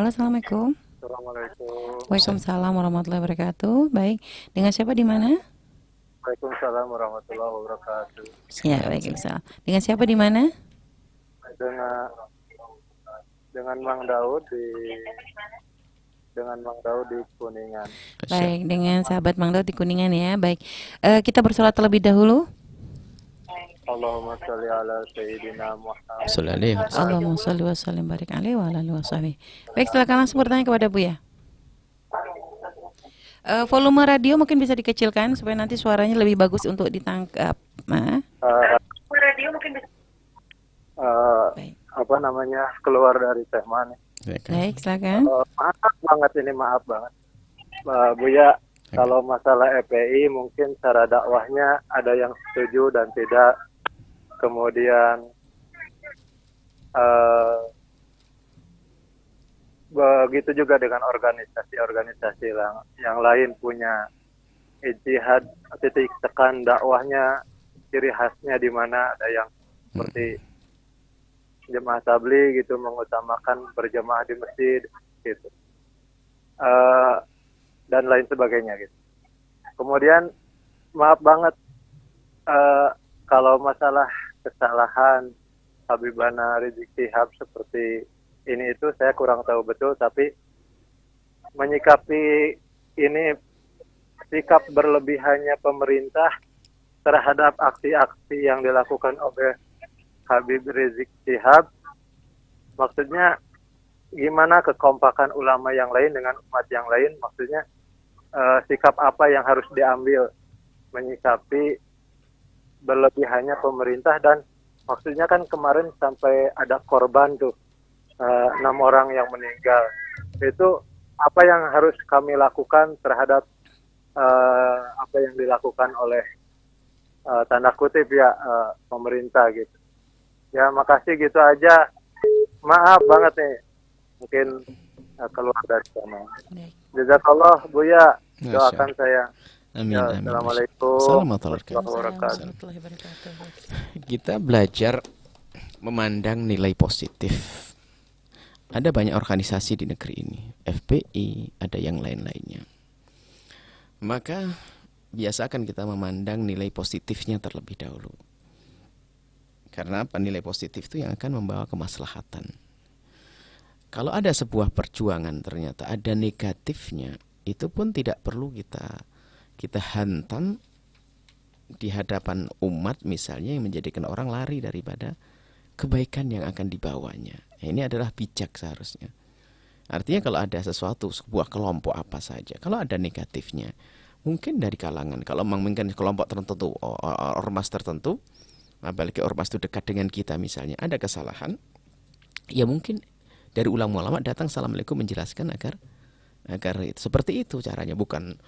Halo, Assalamualaikum. Assalamualaikum. Waalaikumsalam warahmatullahi wabarakatuh. Baik, dengan siapa di mana? Waalaikumsalam warahmatullahi wabarakatuh. Ya, Waalaikumsalam. Dengan siapa di mana? Dengan dengan Mang Daud di dengan Mang Daud di Kuningan. Masya Baik, dengan sahabat Mang Daud di Kuningan ya. Baik, kita bersolat terlebih dahulu. Allahumma sholli ala sayyidina Muhammad. Allah. Allahumma sholli wa sallim barik alaihi wa ala alihi washabihi. Baik, silakan langsung bertanya kepada Buya. Volume radio mungkin bisa dikecilkan supaya nanti suaranya lebih bagus untuk ditangkap. Eh, Baik. Apa namanya, keluar dari tema nih. Baik, silakan. Maaf banget ini, maaf banget. Buya, kalau masalah EPI mungkin cara dakwahnya ada yang setuju dan tidak. Kemudian begitu juga dengan organisasi-organisasi yang lain punya ijtihad, titik tekan dakwahnya, ciri khasnya di mana. Ada yang seperti jemaah tabligh gitu, mengutamakan berjemaah di masjid gitu, dan lain sebagainya gitu. Kemudian maaf banget, kalau masalah kesalahan Habibana Rizik Syihab seperti ini itu saya kurang tahu betul, tapi menyikapi ini, sikap berlebihannya pemerintah terhadap aksi-aksi yang dilakukan oleh Habib Rizik Syihab, maksudnya gimana kekompakan ulama yang lain dengan umat yang lain, maksudnya sikap apa yang harus diambil menyikapi berlebihannya pemerintah. Dan maksudnya kan kemarin sampai ada korban tuh, 6 orang yang meninggal. Itu apa yang harus kami lakukan terhadap apa yang dilakukan oleh tanda kutip ya pemerintah gitu. Ya makasih, gitu aja. Maaf banget nih, mungkin keluar dari sana. Baik. Jazakallah Buya, Masya doakan Allah. saya. Amin, Ya, amin. Assalamualaikum Assalamualaikum. warahmatullahi wabarakatuh. Warahmatullahi wabarakatuh. Kita belajar memandang nilai positif. Ada banyak organisasi di negeri ini, FPI, ada yang lain-lainnya. Maka biasakan kita memandang nilai positifnya terlebih dahulu. Karena apa? Nilai positif itu yang akan membawa kemaslahatan. Kalau ada sebuah perjuangan ternyata ada negatifnya, itu pun tidak perlu kita hantam di hadapan umat misalnya, yang menjadikan orang lari daripada kebaikan yang akan dibawanya. Ini adalah bijak seharusnya. Artinya kalau ada sesuatu, sebuah kelompok apa saja, kalau ada negatifnya, mungkin dari kalangan, kalau mungkin kelompok tertentu, ormas tertentu, apalagi ormas itu dekat dengan kita misalnya, ada kesalahan, ya mungkin dari ulama-ulama datang assalamualaikum menjelaskan agar itu, seperti itu caranya, bukan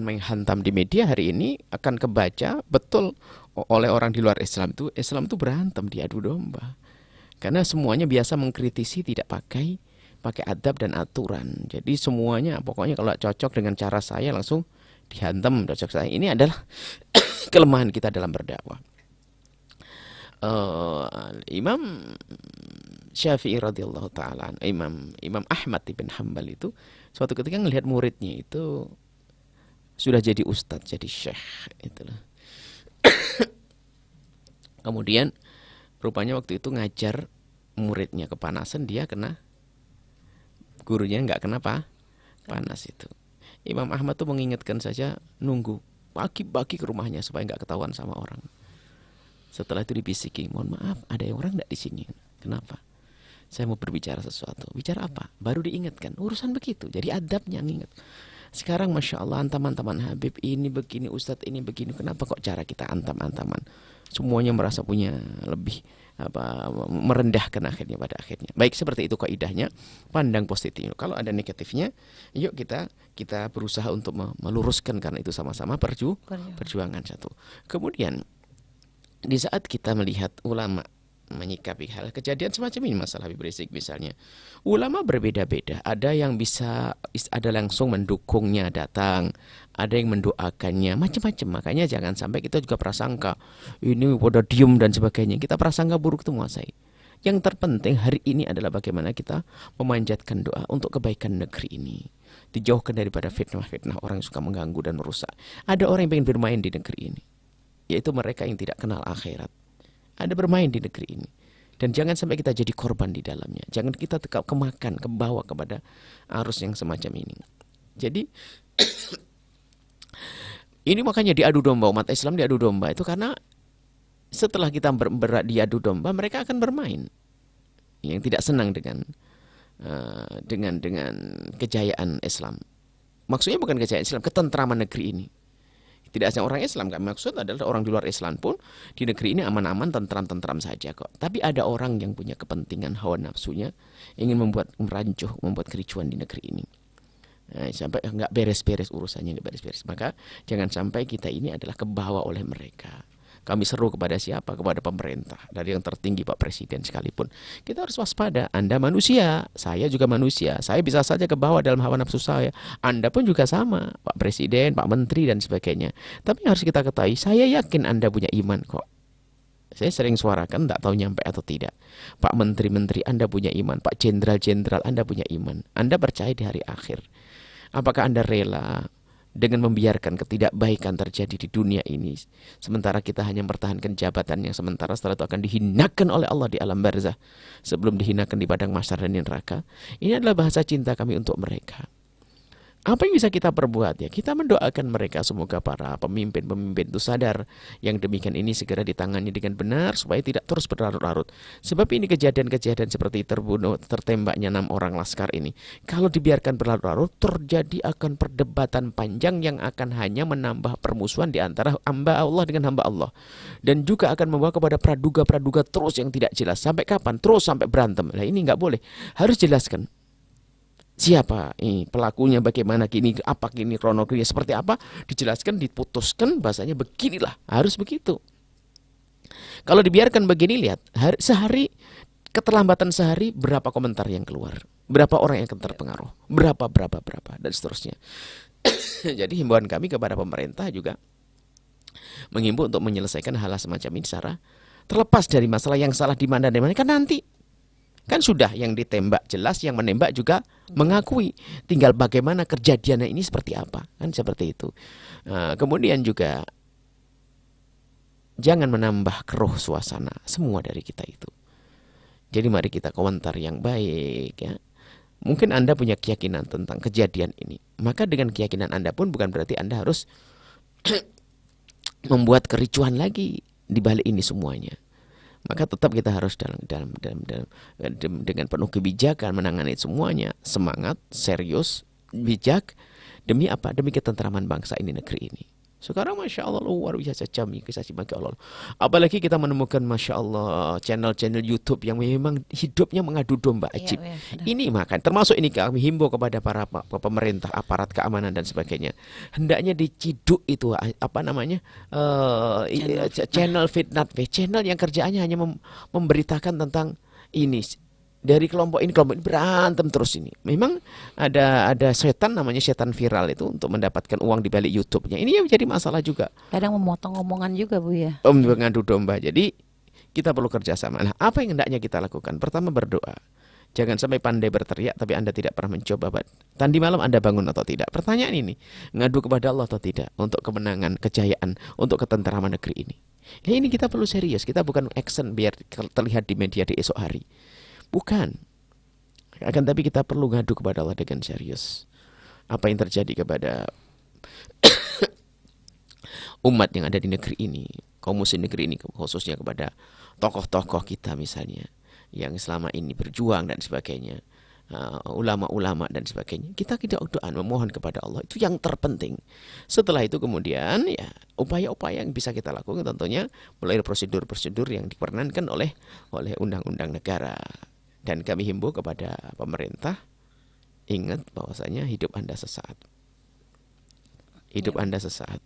menghantam di media. Hari ini akan kebaca betul oleh orang di luar Islam itu berantem, diadu domba, karena semuanya biasa mengkritisi tidak pakai adab dan aturan. Jadi semuanya pokoknya kalau cocok dengan cara saya langsung dihantam, cocok saya. Ini adalah kelemahan kita dalam berdakwah. Imam Syafi'i radhiyallahu taala, Imam Ahmad bin Hambal itu suatu ketika melihat muridnya itu sudah jadi ustadz, jadi syekh itulah. Kemudian rupanya waktu itu ngajar muridnya kepanasan, dia kena, gurunya nggak kenapa panas itu. Imam Ahmad tuh mengingatkan saja, nunggu pagi-pagi ke rumahnya supaya nggak ketahuan sama orang. Setelah itu dibisiki, mohon maaf, ada orang nggak di sini? Kenapa? Saya mau berbicara sesuatu. Bicara apa? Baru diingatkan. Urusan begitu. Jadi adabnya nginget. Sekarang Masya Allah, antaman-antaman Habib ini begini, Ustadz ini begini. Kenapa kok cara kita antam-antaman? Semuanya merasa punya lebih merendahkan akhirnya pada akhirnya. Baik, seperti itu kaidahnya. Pandang positif. Kalau ada negatifnya, yuk kita berusaha untuk meluruskan, karena itu sama-sama perjuangan satu. Kemudian di saat kita melihat ulama menyikapi hal kejadian semacam ini, masalah Habib Rizik misalnya, ulama berbeda-beda. Ada yang ada langsung mendukungnya datang, ada yang mendoakannya, macam-macam. Makanya jangan sampai kita juga prasangka ini pada diem dan sebagainya. Kita prasangka buruk itu menguasai. Yang terpenting hari ini adalah bagaimana kita memanjatkan doa untuk kebaikan negeri ini. Dijauhkan daripada fitnah-fitnah orang yang suka mengganggu dan merusak. Ada orang yang ingin bermain di negeri ini, yaitu mereka yang tidak kenal akhirat. Ada bermain di negeri ini. Dan jangan sampai kita jadi korban di dalamnya. Jangan kita kemakan, kebawa kepada arus yang semacam ini. Jadi ini makanya diadu domba, umat Islam diadu domba itu karena setelah kita diadu domba, mereka akan bermain. Yang tidak senang dengan kejayaan Islam. Maksudnya bukan kejayaan Islam, ketentraman negeri ini. Tidak hanya orang Islam, kami maksud adalah orang di luar Islam pun di negeri ini aman-aman, tentram-tentram saja kok. Tapi ada orang yang punya kepentingan hawa nafsunya, ingin membuat merancuh, membuat kericuan di negeri ini. Nah, sampai nggak beres-beres urusannya, nggak beres-beres. Maka jangan sampai kita ini adalah kebawa oleh mereka. Kami seru kepada siapa? Kepada pemerintah. Dari yang tertinggi Pak Presiden sekalipun. Kita harus waspada. Anda manusia, saya juga manusia. Saya bisa saja kebawa dalam hawa nafsu saya. Anda pun juga sama, Pak Presiden, Pak Menteri dan sebagainya. Tapi harus kita ketahui, saya yakin Anda punya iman kok. Saya sering suarakan, tidak tahu nyampe atau tidak. Pak Menteri-Menteri Anda punya iman. Pak Jenderal-Jenderal Anda punya iman. Anda percaya di hari akhir. Apakah Anda rela dengan membiarkan ketidakbaikan terjadi di dunia ini, sementara kita hanya mempertahankan jabatan yang sementara, setelah itu akan dihinakan oleh Allah di alam barzah sebelum dihinakan di padang mahsyar dan neraka? Ini adalah bahasa cinta kami untuk mereka. Apa yang bisa kita perbuat ya? Kita mendoakan mereka, semoga para pemimpin-pemimpin itu sadar yang demikian ini segera ditangani dengan benar supaya tidak terus berlarut-larut. Sebab ini kejadian-kejadian seperti tertembaknya 6 orang laskar ini, kalau dibiarkan berlarut-larut terjadi akan perdebatan panjang yang akan hanya menambah permusuhan di antara hamba Allah dengan hamba Allah, dan juga akan membawa kepada praduga-praduga terus yang tidak jelas. Sampai kapan? Terus sampai berantem. Nah, ini nggak boleh. Harus jelaskan. Siapa ini pelakunya, bagaimana kini, apa kini kronologinya seperti apa, dijelaskan, diputuskan, bahasanya beginilah, harus begitu. Kalau dibiarkan begini, lihat sehari, keterlambatan sehari, berapa komentar yang keluar, berapa orang yang akan terpengaruh, berapa dan seterusnya. Jadi himbauan kami kepada pemerintah juga menghimbau untuk menyelesaikan hal semacam ini secara terlepas dari masalah yang salah di mana kan nanti. Kan sudah yang ditembak jelas, yang menembak juga mengakui. Tinggal bagaimana kejadiannya ini seperti apa. Kan seperti itu. Kemudian juga jangan menambah keruh suasana. Semua dari kita itu. Jadi mari kita komentar yang baik ya. Mungkin Anda punya keyakinan tentang kejadian ini. Maka dengan keyakinan Anda pun bukan berarti Anda harus membuat kericuhan lagi di balik ini semuanya. Maka tetap kita harus dengan penuh kebijakan menangani semuanya, semangat, serius, bijak, demi apa? Demi ketentraman bangsa ini, negeri ini. Sekarang Masya Allah luar biasa kami kisah Allah. Apalagi kita menemukan Masya Allah channel-channel YouTube yang memang hidupnya mengadu domba ajib. Ini makan, termasuk ini kami himbau kepada para pemerintah, aparat keamanan dan sebagainya. Hendaknya diciduk itu apa namanya channel fitnah, channel yang kerjaannya hanya memberitakan tentang ini. Dari kelompok ini berantem terus ini. Memang ada setan, namanya setan viral itu untuk mendapatkan uang di balik YouTube-nya. Ini yang menjadi masalah juga. Kadang memotong omongan juga Bu ya. Mengadu domba. Jadi kita perlu kerjasama. Nah, apa yang hendaknya kita lakukan? Pertama berdoa. Jangan sampai pandai berteriak tapi Anda tidak pernah mencoba. Tadi malam Anda bangun atau tidak? Pertanyaan ini, ngadu kepada Allah atau tidak untuk kemenangan, kejayaan, untuk ketentraman negeri ini. Ya ini kita perlu serius. Kita bukan action biar terlihat di media di esok hari. Bukan. Akan tapi kita perlu ngadu kepada Allah dengan serius. Apa yang terjadi kepada umat yang ada di negeri ini, kaum muslim negeri ini, khususnya kepada tokoh-tokoh kita misalnya, yang selama ini berjuang dan sebagainya, ulama-ulama dan sebagainya. Kita doa memohon kepada Allah, itu yang terpenting. Setelah itu kemudian ya upaya-upaya yang bisa kita lakukan tentunya mulai prosedur-prosedur yang diperkenankan oleh undang-undang negara. Dan kami himbau kepada pemerintah, ingat bahwasanya hidup Anda sesaat. Hidup Anda sesaat.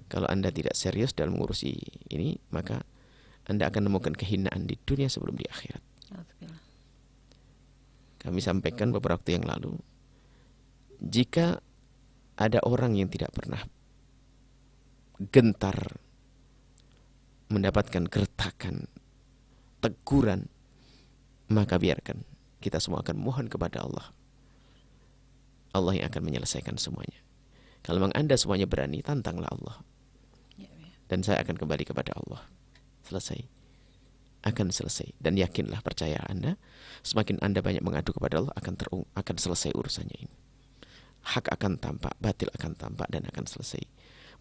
Kalau Anda tidak serius dalam mengurusi ini, maka Anda akan menemukan kehinaan di dunia sebelum di akhirat. Kami sampaikan beberapa waktu yang lalu, jika ada orang yang tidak pernah gentar mendapatkan gertakan, teguran maka biarkan kita semua akan mohon kepada Allah. Allah yang akan menyelesaikan semuanya. Kalau memang Anda semuanya berani, tantanglah Allah. Dan saya akan kembali kepada Allah. Selesai. Akan selesai. Dan yakinlah, percaya Anda, semakin Anda banyak mengadu kepada Allah, akan selesai urusannya ini. Hak akan tampak, batil akan tampak, dan akan selesai.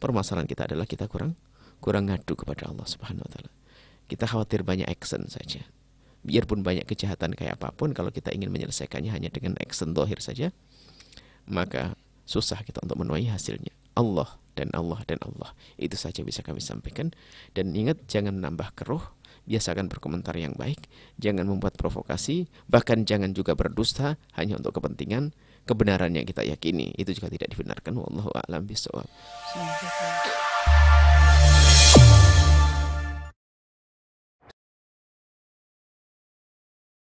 Permasalahan kita adalah kita kurang ngadu kepada Allah Subhanahu wa taala. Kita khawatir banyak action saja. Biarpun banyak kejahatan kayak apapun, kalau kita ingin menyelesaikannya hanya dengan action zahir saja, maka susah kita untuk menuai hasilnya. Allah dan Allah dan Allah. Itu saja bisa kami sampaikan. Dan ingat, jangan menambah keruh. Biasakan berkomentar yang baik. Jangan membuat provokasi. Bahkan jangan juga berdusta hanya untuk kepentingan kebenaran yang kita yakini. Itu juga tidak dibenarkan. Wallahu a'lam bishawab.